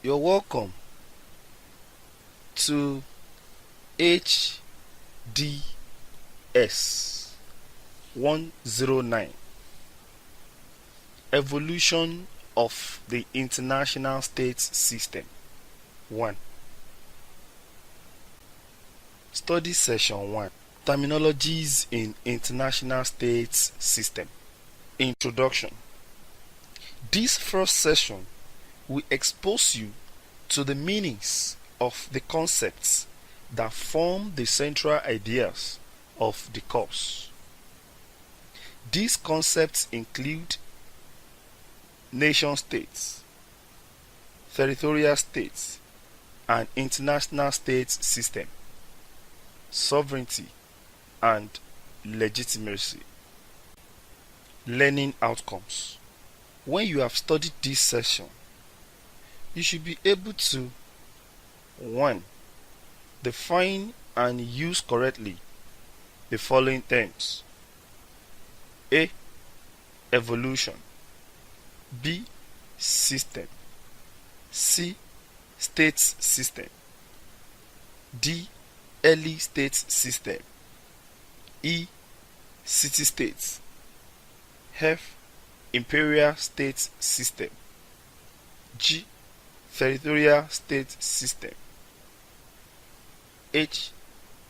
You're welcome to HDS 109, Evolution of the International States System 1. Study Session 1, Terminologies in International States System. Introduction. This first session will expose you to the meanings of the concepts that form the central ideas of the course. These concepts include nation-states, territorial states, and international states system, sovereignty, and legitimacy. Learning outcomes. When you have studied this session, you should be able to 1. Define and use correctly the following terms: A. Evolution. B. System. C. States system. D. Early states system. E. City-states. F. Imperial states system. G. Territorial state system. H.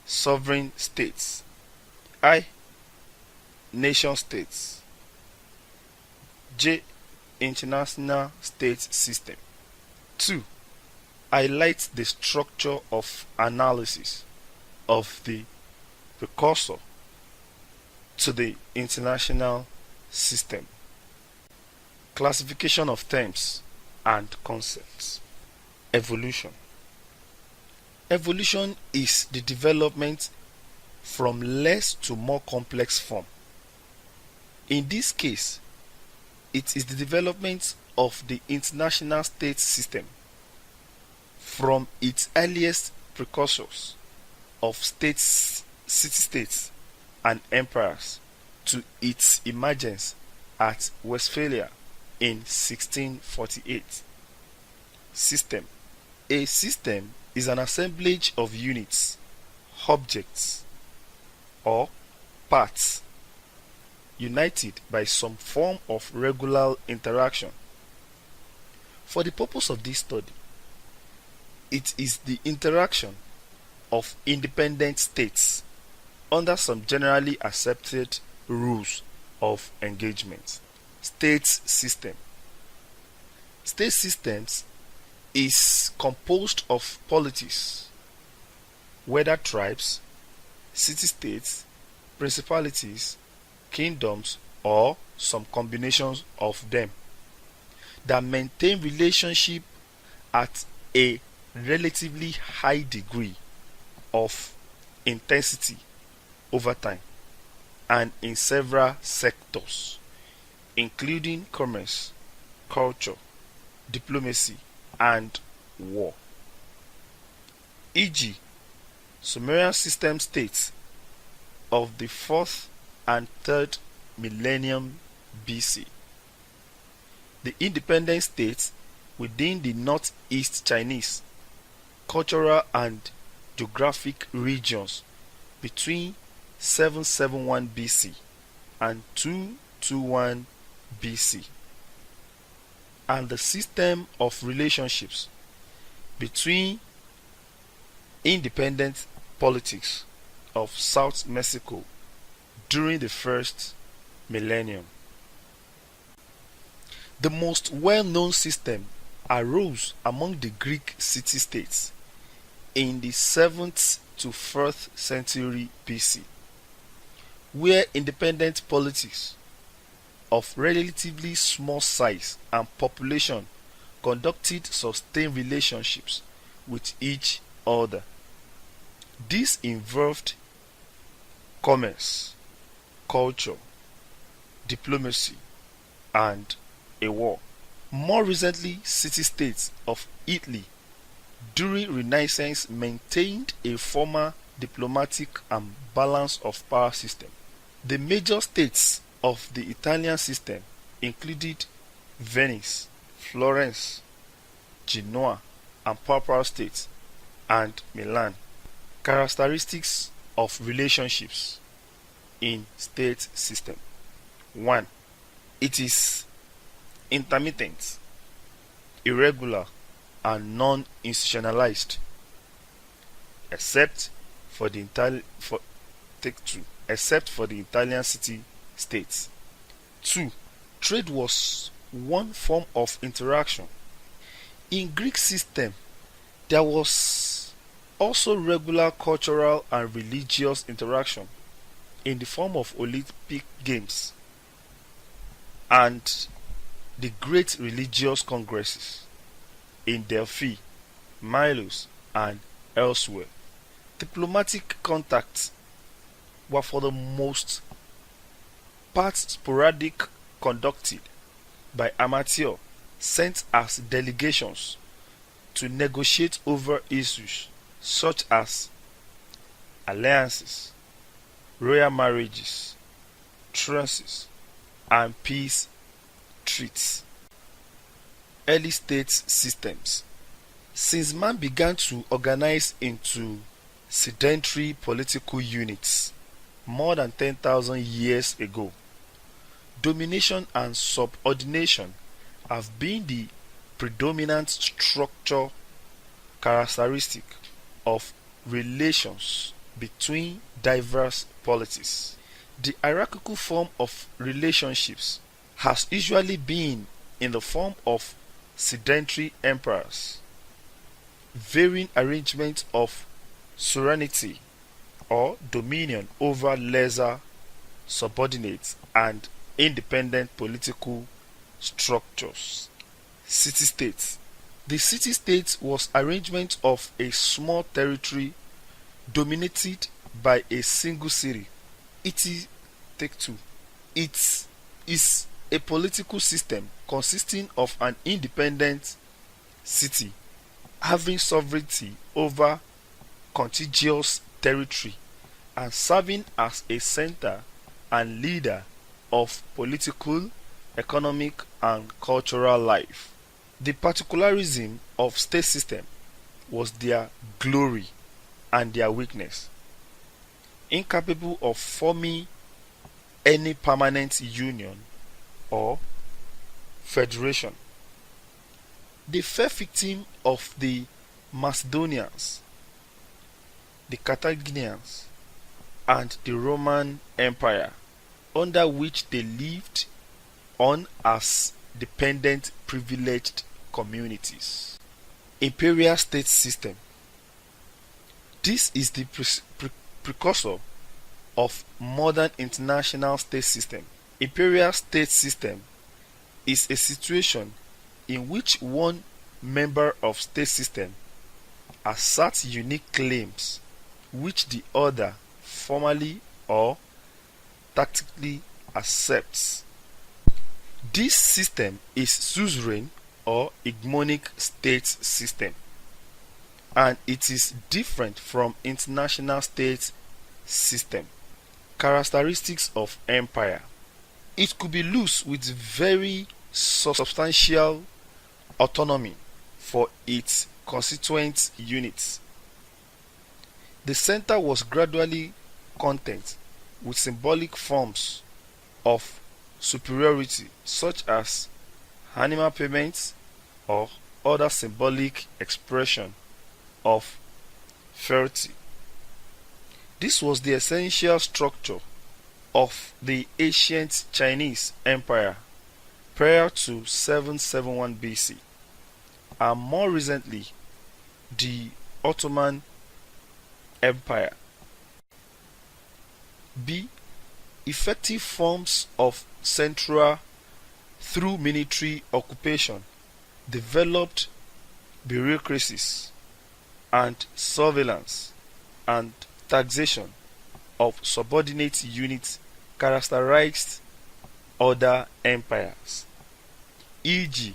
Sovereign states. I. Nation states. J. International state system. 2. Highlight the structure of analysis of the precursor to the international system. Classification of terms and concepts. Evolution. Evolution is the development from less to more complex form. In this case, it is the development of the international state system from its earliest precursors of states, city-states, and empires to its emergence at Westphalia in 1648. System. A system is an assemblage of units, objects, or parts united by some form of regular interaction. For the purpose of this study, it is the interaction of independent states under some generally accepted rules of engagement. States system. State systems is composed of polities, whether tribes, city-states, principalities, kingdoms, or some combinations of them, that maintain relationship at a relatively high degree of intensity over time and in several sectors, including commerce, culture, diplomacy, and war. E.g., Sumerian system states of the 4th and 3rd millennium BC. The independent states within the Northeast Chinese cultural and geographic regions between 771 BC and 221 BC, and the system of relationships between independent politics of South Mexico during the 1st millennium. The most well-known system arose among the Greek city-states in the 7th to 1st century BC, where independent politics of relatively small size and population conducted sustained relationships with each other. This involved commerce, culture, diplomacy, and a war. More recently, city-states of Italy during Renaissance maintained a formal diplomatic and balance of power system. The major states of the Italian system included Venice, Florence, Genoa and Papal States, and Milan. Characteristics of relationships in state system. 1. It is intermittent, irregular, and non-institutionalized, except for the except for the Italian city states. 2. Trade was one form of interaction. In Greek system, there was also regular cultural and religious interaction in the form of Olympic Games and the great religious congresses in Delphi, Milos, and elsewhere. Diplomatic contacts were for the most part sporadic, conducted by amateurs sent as delegations to negotiate over issues such as alliances, royal marriages, truces, and peace treaties. Early state systems. Since man began to organize into sedentary political units more than 10,000 years ago, domination and subordination have been the predominant structure characteristic of relations between diverse polities. The hierarchical form of relationships has usually been in the form of sedentary empires, varying arrangements of sovereignty or dominion over lesser subordinate and independent political structures. City-states. The city-state was arrangement of a small territory dominated by a single city. Take two. It is a political system consisting of an independent city having sovereignty over contiguous territory and serving as a center and leader of political, economic, and cultural life. The particularism of state system was their glory and their weakness. Incapable of forming any permanent union or federation. They fell victim of the Macedonians, the Carthaginians, and the Roman Empire, under which they lived on as dependent privileged communities. Imperial state system. This is the precursor of modern international state system. Imperial state system is a situation in which one member of state system asserts unique claims which the other formally or tactically accepts. This system is suzerain or hegemonic state system, and it is different from international state system. Characteristics of empire. It could be loose with very substantial autonomy for its constituent units. The center was gradually content with symbolic forms of superiority such as animal payments or other symbolic expression of fealty. This was the essential structure of the ancient Chinese empire prior to 771 BC, and more recently the Ottoman Empire. B. Effective forms of central through military occupation, developed bureaucracies, and surveillance and taxation of subordinate units characterized other empires, e.g.,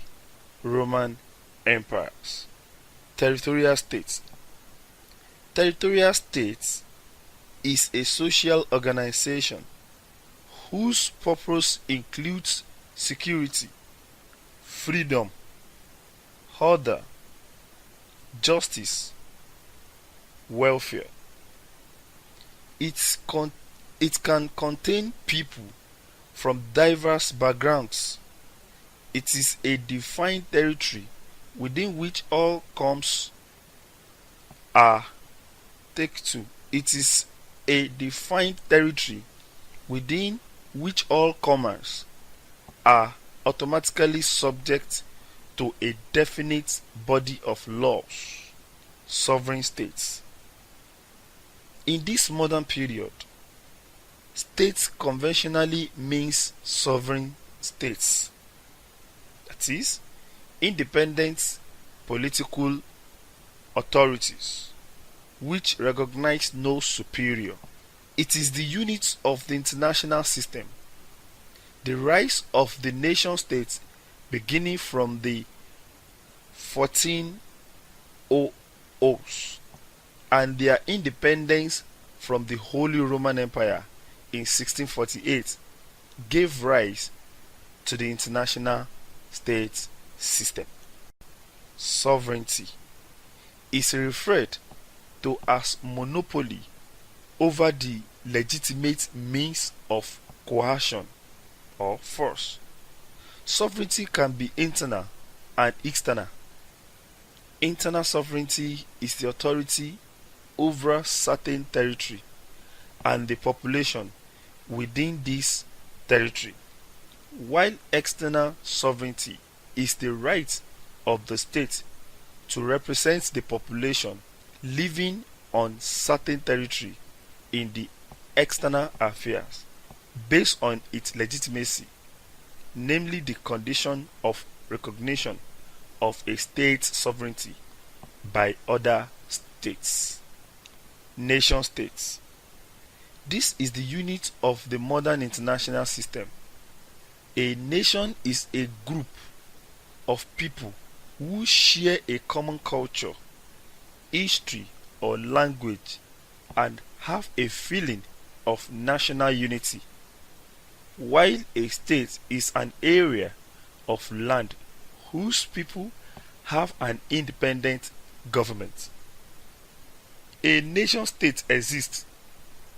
Roman empires. Territorial states. Territorial states is a social organization whose purpose includes security, freedom, order, justice, welfare. It, con- it can contain people from diverse backgrounds. It is a defined territory within which all comes are take two. It is a defined territory within which all comers are automatically subject to a definite body of laws. Sovereign states. In this modern period, states conventionally means sovereign states, that is, independent political authorities which recognize no superior. It is the unit of the international system. The rise of the nation states beginning from the 1400s and their independence from the Holy Roman Empire in 1648 gave rise to the international state system. Sovereignty is referred to as monopoly over the legitimate means of coercion or force. Sovereignty can be internal and external. Internal sovereignty is the authority over a certain territory and the population within this territory, while external sovereignty is the right of the state to represent the population living on certain territory in the external affairs based on its legitimacy, namely the condition of recognition of a state's sovereignty by other states. Nation states. This is the unit of the modern international system. A nation is a group of people who share a common culture, history, or language and have a feeling of national unity, while a state is an area of land whose people have an independent government. A nation state exists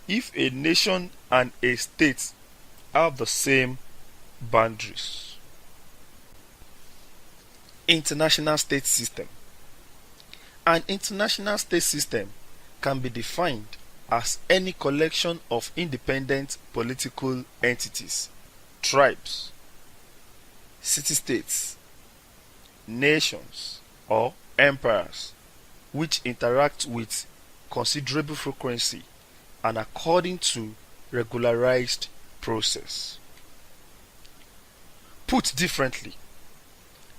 if a nation and a state have the same boundaries. International state system. An international state system can be defined as any collection of independent political entities, tribes, city-states, nations, or empires which interact with considerable frequency and according to regularized process. Put differently,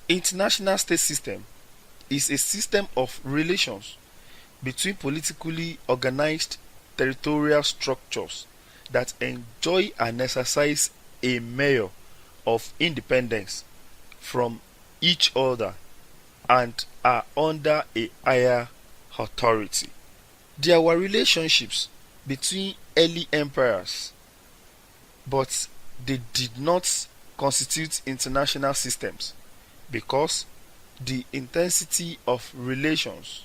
international state system is a system of relations between politically organized territorial structures that enjoy and exercise a measure of independence from each other and are under a higher authority. There were relationships between early empires, but they did not constitute international systems because the intensity of relations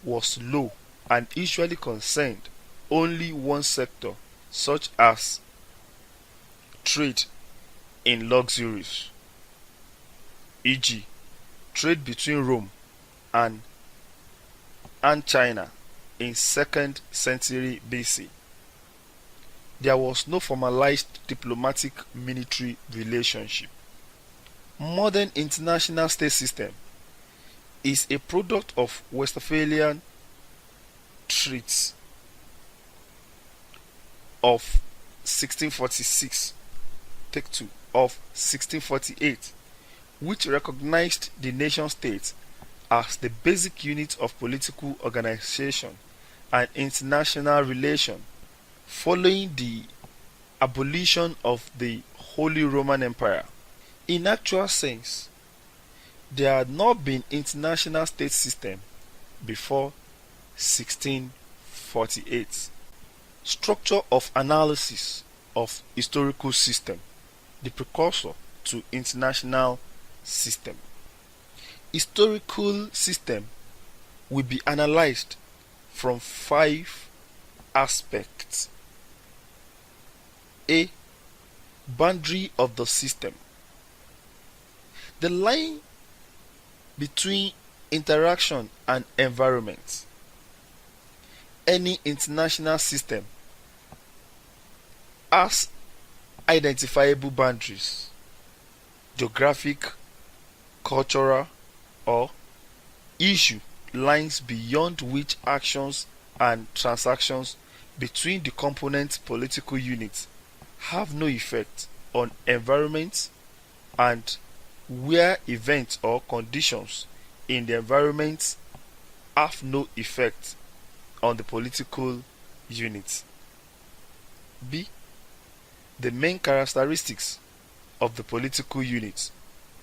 was low and usually concerned only one sector, such as trade in luxuries, e.g., trade between Rome and China in 2nd century BC. There was no formalized diplomatic military relationship. Modern international state system is a product of Westphalian treaties of 1646, take two, of 1648, which recognized the nation state as the basic unit of political organization and international relation following the abolition of the Holy Roman Empire. In actual sense, there had not been international state system before 1648. Structure of analysis of historical system, the precursor to international system. Historical system will be analyzed from 5 aspects. A. Boundary of the system. The line between interaction and environment. Any international system has identifiable boundaries, geographic, cultural, or issue lines beyond which actions and transactions between the component political units have no effect on environment, and where events or conditions in the environment have no effect on the political unit. B. The main characteristics of the political unit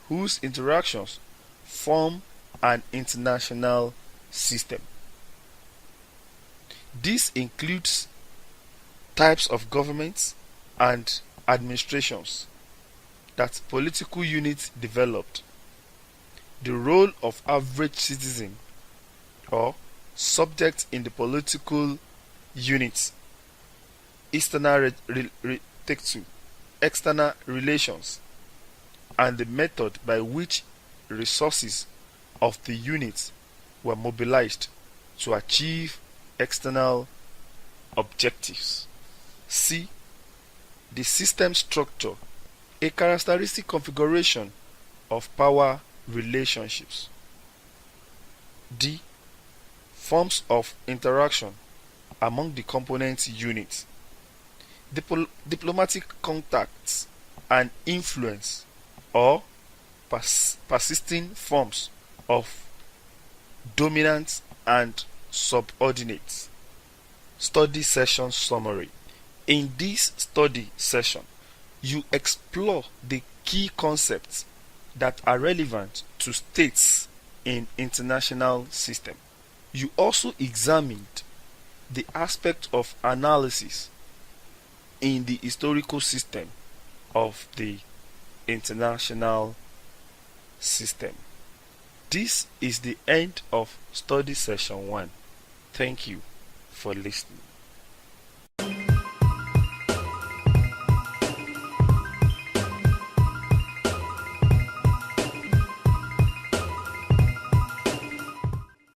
whose interactions form an international system. This includes types of governments and administrations that political units developed, the role of average citizen or subject in the political unit, external relations, and the method by which resources of the unit were mobilized to achieve external objectives. C. The system structure, a characteristic configuration of power relationships. D. Forms of interaction among the component units, diplomatic contacts and influence, or persisting forms of dominance and subordinates. Study session summary. In this study session, you explore the key concepts that are relevant to states in international system. You also examined the aspect of analysis in the historical system of the international system. This is the end of study session 1. Thank you for listening.